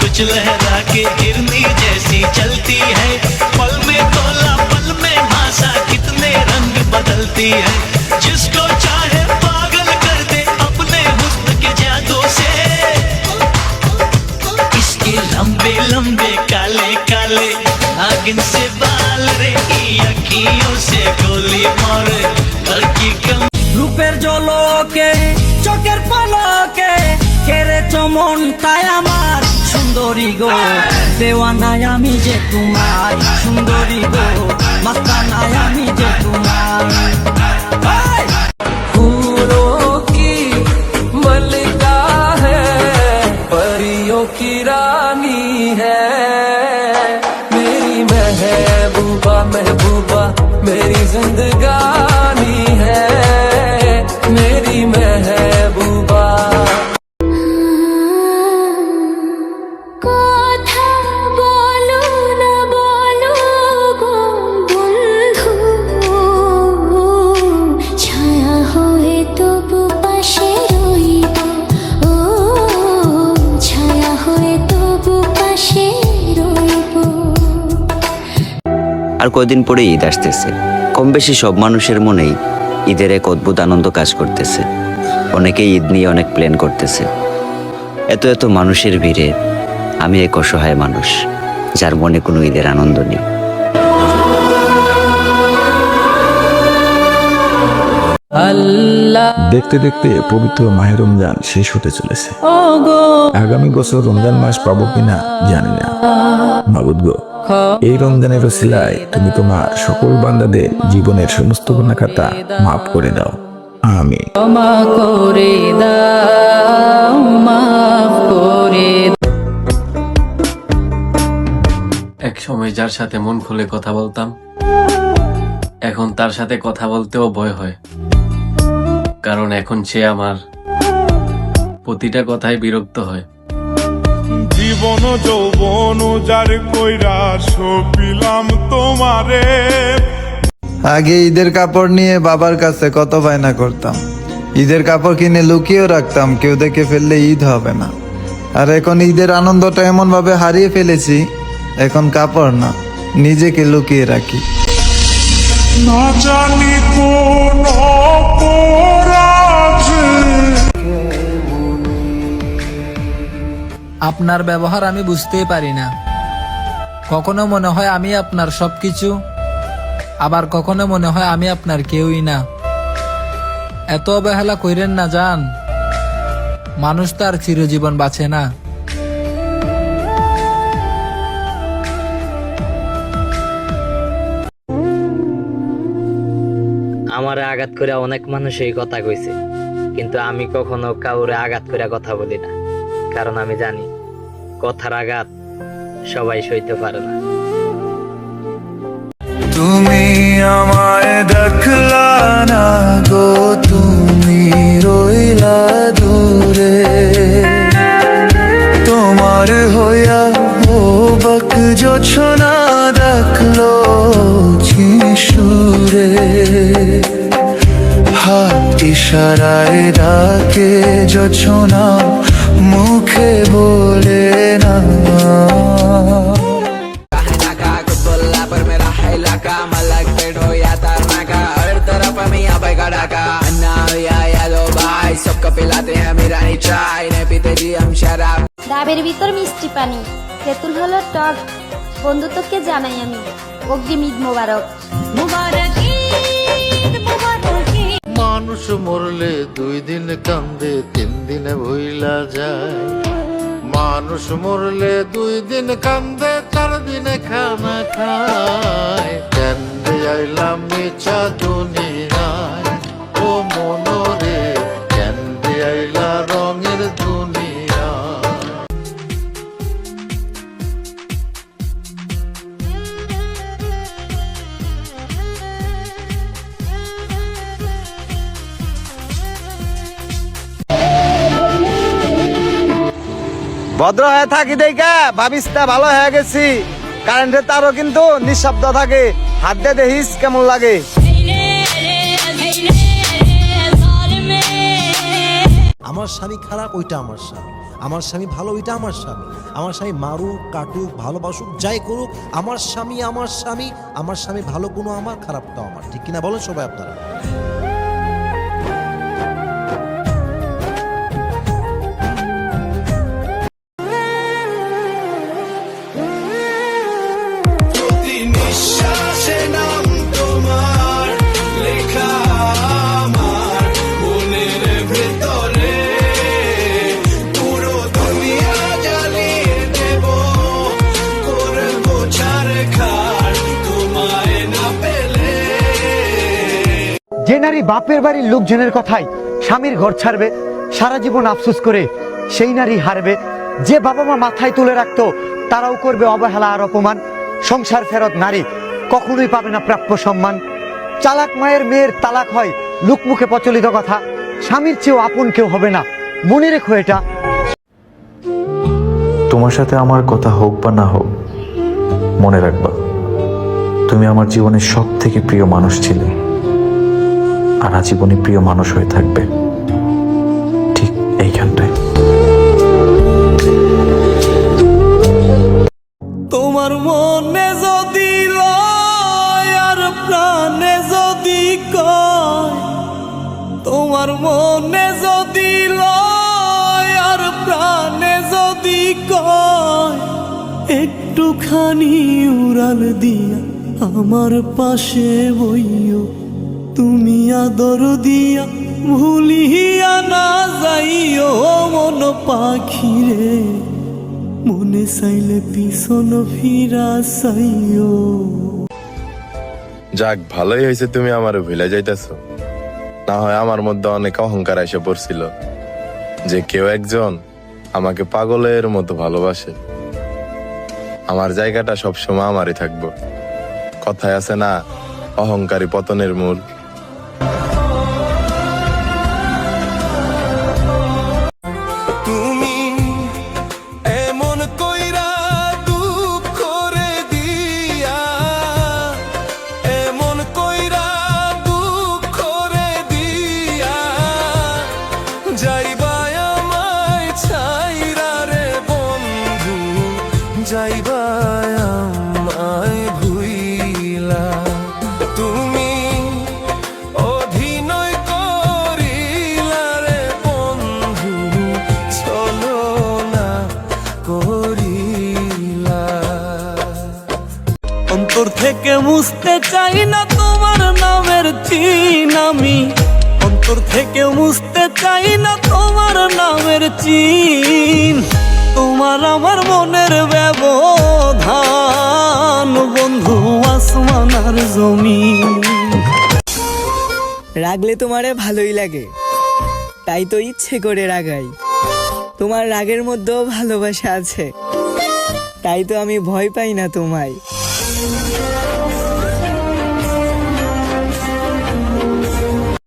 कुछ लहरा के हिरनी जैसी चलती है, पल में तोला पल में भाषा कितने रंग बदलती है। जिसको चाहे पागल कर दे अपने हुस्न के जादू से, इसके लंबे लंबे काले काले नागिन से बाल रे, अखियों से गोली मारे लड़की कम। রূপের জলকে চোখের পলকে কেড়েছ মনটাই আমার সুন্দরী গো, দেওয়ানায় আমি যে তোমার সুন্দরী গো, মাস্তানায় আমি যে তোমার। फूलों की मल्लिका है, परियों की रानी है, मेरी महबूबा महबूबा मेरी जिंदगानी है, मेरी महबूबा। কথা বলো না বলো গো বন্ধু, ছায়া হয়ে তবু পাশে রইব, ও ছায়া হয়ে তবু পাশে রইব। আর কয়দিন পরে ঈদ আসতেছে। কম বেশি সব মানুষের মনেই ঈদের এক অদ্ভুত আনন্দ কাজ করতেছে। অনেকেই ঈদ নিয়ে অনেক প্ল্যান করতেছে। এত এত মানুষের ভিড়ে আমি এক অসহায় মানুষ, যার মনে কোনো ঈদের আনন্দ নেই। দেখতে দেখতে পবিত্র মাহে রমজান শেষ হতে চলেছে। আগামী বছর রমজান মাস পাবো কিনা জানি না। মাবুদ গো, এই রমজানের ওসিলায় তুমি তোমার সকল বান্দাদের জীবনের সমস্ত গুনাহ খাতা মাফ করে দাও, আমিন। ক্ষমা করে দাও, মাফ করে দাও। এক সময় যার সাথে মন খুলে কথা বলতাম, এখন তার সাথে কথা বলতেও ভয় হয়, কারণ এখন সে আমার প্রতিটা কথায় বিরক্ত হয়। জীবন যৌবন যার কইরা সপিলাম তোমারে। আগে ঈদের কাপড় নিয়ে বাবার কাছে কত বায়না করতাম, ঈদের কাপড় কিনে লুকিয়েও রাখতাম, কেউ দেখে ফেললে ঈদ হবে না। আর এখন ঈদের আনন্দটা এমন ভাবে হারিয়ে ফেলেছি, এখন কাপড় না নিজেকে লুকিয়ে রাখি। না জানি কোন অপরাধে আপনার ব্যবহার আমি বুঝতেই পারি না। কখনো মনে হয় আমি আপনার সবকিছু, আবার কখনো মনে হয় আমি আপনার কেউই না। এত অবহেলা কইরেন না জান, মানুষ তো আর চিরজীবন বাঁচে না। আমারে আঘাত করে অনেক মানুষ এই কথা কইছে, কিন্তু আমি কখনো কাউরে আঘাত করে কথা বলি না, কারণ আমি জানি কথার আঘাত সবাই সইতে পারে না। তুমি আমায় দেখলা না গো, তুমি রইলা দূরে, তোমার হইয়া ও বক জোছনা দেখলো শিশুরে, হাত ইশারায় ডাকে জোছনা মুখে বলে না। ডাবের ভিতর মিষ্টি পানি, তেঁতুল হলো টক, বন্ধুত্বকে জানাই আমি অগ্রিম ঈদ মোবারক। মানুষ মরলে 2 দিন কান্দে 3 দিনে ভুইলা যায়, মানুষ মরলে 2 দিন কান্দে 4 দিনে খানা খায়। কান্দে আইলাম মিছা দুনিয়ায়, ও মনরে কান্দে আইলা রঙের দুনিয়া। ভদ্র হয়ে থাকি দেখা ভাবিস তা ভালো হয়ে গেছি। কারেন্টের তারও কিন্তু নিঃশব্দ থাকে, হাত দিয়ে দেখিস কেমন লাগে। আমার স্বামী খারাপ, ওইটা আমার স্বামী। আমার স্বামী ভালো, এটা আমার স্বামী। আমার স্বামী মারুক, কাটুক, ভালোবাসুক, যাই করুক, আমার স্বামী আমার স্বামী। আমার স্বামী ভালো কোনো আমার, খারাপটাও আমার। ঠিক কিনা বলেন সবাই আপনারা? প্রতি নিঃশ্বাসে নাম তোমার লেখা আমার মনের ভেতরে, পুরো দুনিয়া জ্বালিয়ে দেব, করবো ছারখার তোমায় না পেলে। যে নারী বাপের বাড়ির লোকজনের কথায় স্বামীর ঘর ছাড়বে, সারা জীবন আফসোস করে সেই নারী হারবে। যে বাবা মা মাথায় তুলে রাখতো, তারাও করবে অবহেলা আর অপমান। সংসার ফেরত নারী কখনোই পাবে না প্রাপ্য সম্মান। চালাক মায়ের মেয়ের তালাক হয় লোকমুখে প্রচলিত কথা। স্বামীর চেয়েও আপন কেউ হবে না, মনে রেখো এটা। তোমার সাথে আমার কথা হোক বা না হোক, মনে রাখবা তুমি আমার জীবনের সব থেকে প্রিয় মানুষ ছিলে, আর আজীবনে প্রিয় মানুষ হয়ে থাকবে ঠিক এইখানটায়। তোমার মনে যদি লয় আর প্রাণে যদি কয়, তোমার মনে যদি লয় আর প্রাণে যদি কয়, একটুখানি উড়াল দিয়া আমার পাশে বইও, তুমি আদর দিয়া ভুলিয়া না যাইও মন পাখিরে, মনে চাইলে পিছন ফিরা চাইও। যাক, ভালোই হয়েছে তুমি আমার ভুলে যাইতেছো। না হয় আমার মধ্যে অনেক অহংকার এসে পড়ছিল যে কেউ একজন আমাকে পাগলের মতো ভালোবাসে। আমার জায়গাটা সবসময় আমারই থাকবো। কথায় আছে না, অহংকারী পতনের মূল। তুমি এমন কইরা দুঃখ রে দিয়া, এমন কইরা দুঃখ রে দিয়া, যাইবা আমায় ছাইরা রে বন্ধু, যাইবা আমায় ভুইলা। তুমি অভিনয় করিলা রে বন্ধু, চলো না করিলা। অন্তর থেকে মুছতে চাই না তোমার নামের চিন আমি, অন্তর থেকে মুছতে চাই না তোমার নামের চিন। তোমার আমার মনের ব্যবধান বন্ধু, আসমান আর জমিন। রাগলে তোমারে ভালোই লাগে, তাই তো ইচ্ছে করে রাগাই। তোমার রাগের মধ্যেও ভালোবাসা আছে, তাই তো আমি ভয় পাই না তোমায়।